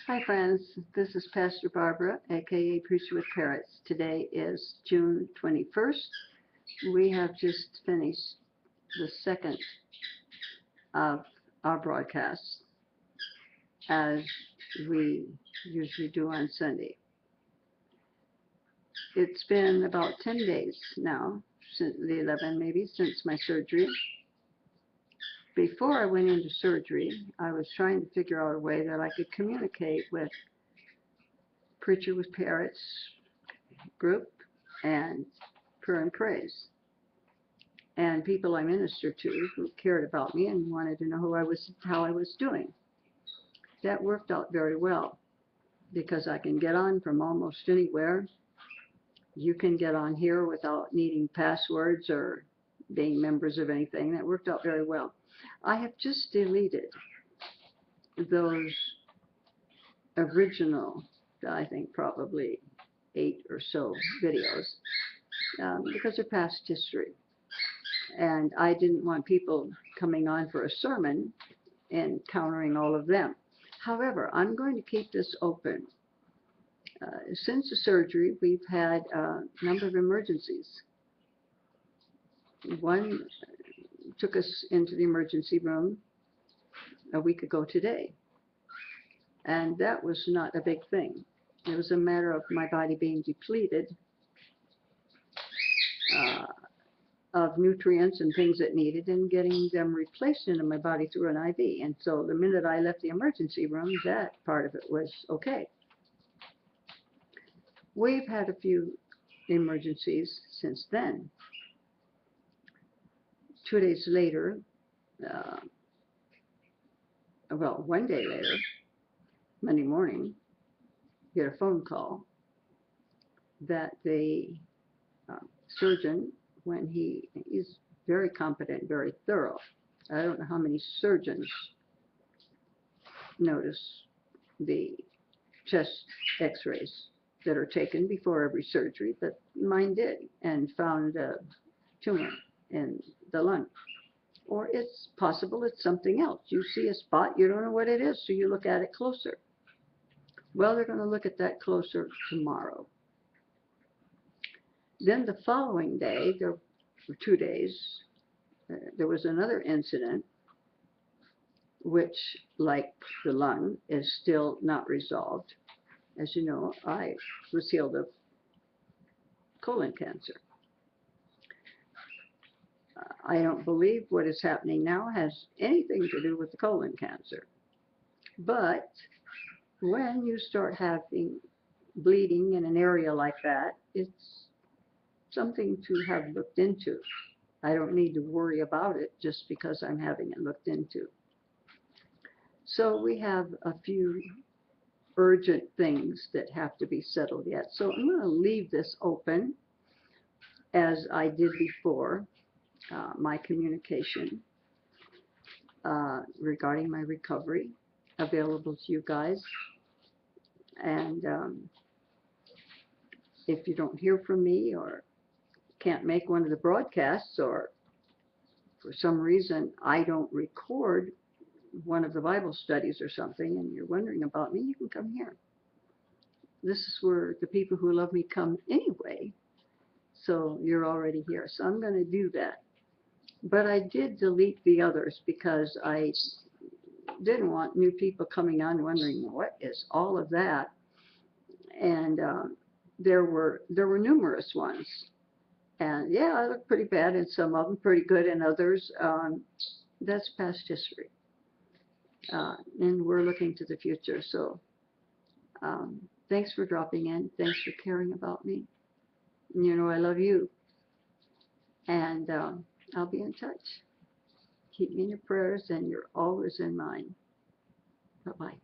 Hi friends, this is Pastor Barbara, aka Preacher with Parrots. Today is June 21st. We have just finished the second of our broadcasts, as we usually do on Sunday. It's been about 10 days now, since the 11 maybe, since my surgery. Before I went into surgery, I was trying to figure out a way that I could communicate with Preacher with Parrots group and Prayer and Praise, and people I minister to who cared about me and wanted to know how I was doing. That worked out very well because I can get on from almost anywhere. You can get on here without needing passwords or being members of anything. That worked out very well. I have just deleted those original, I think probably 8 or so videos, because they're past history. And I didn't want people coming on for a sermon and countering all of them. However, I'm going to keep this open. Since the surgery, we've had a number of emergencies. One took us into the emergency room a week ago today. And that was not a big thing. It was a matter of my body being depleted of nutrients and things it needed and getting them replaced into my body through an IV. And so the minute I left the emergency room, that part of it was okay. We've had a few emergencies since then. 2 days later, well, 1 day later, Monday morning, get a phone call that the surgeon, when he's very competent, very thorough. I don't know how many surgeons notice the chest x-rays that are taken before every surgery, but mine did, and found a tumor in the lung. Or it's possible it's something else. You see a spot, you don't know what it is, so you look at it closer. Well, they're going to look at that closer tomorrow. Then the following day, there were 2 days, there was another incident which, like the lung, is still not resolved. As you know, I was healed of colon cancer. I don't believe what is happening now has anything to do with the colon cancer. But when you start having bleeding in an area like that, it's something to have looked into. I don't need to worry about it just because I'm having it looked into. So we have a few urgent things that have to be settled yet. So I'm going to leave this open as I did before, my communication regarding my recovery, available to you guys. And if you don't hear from me or can't make one of the broadcasts, or for some reason I don't record one of the Bible studies or something, and you're wondering about me, you can come here. This is where the people who love me come anyway, so you're already here. So I'm going to do that. But I did delete the others because I didn't want new people coming on wondering, what is all of that? And there were numerous ones. And yeah, I look pretty bad in some of them, pretty good in others. That's past history. And we're looking to the future. So thanks for dropping in. Thanks for caring about me. You know I love you. And I'll be in touch. Keep me in your prayers, and you're always in mine. Bye-bye.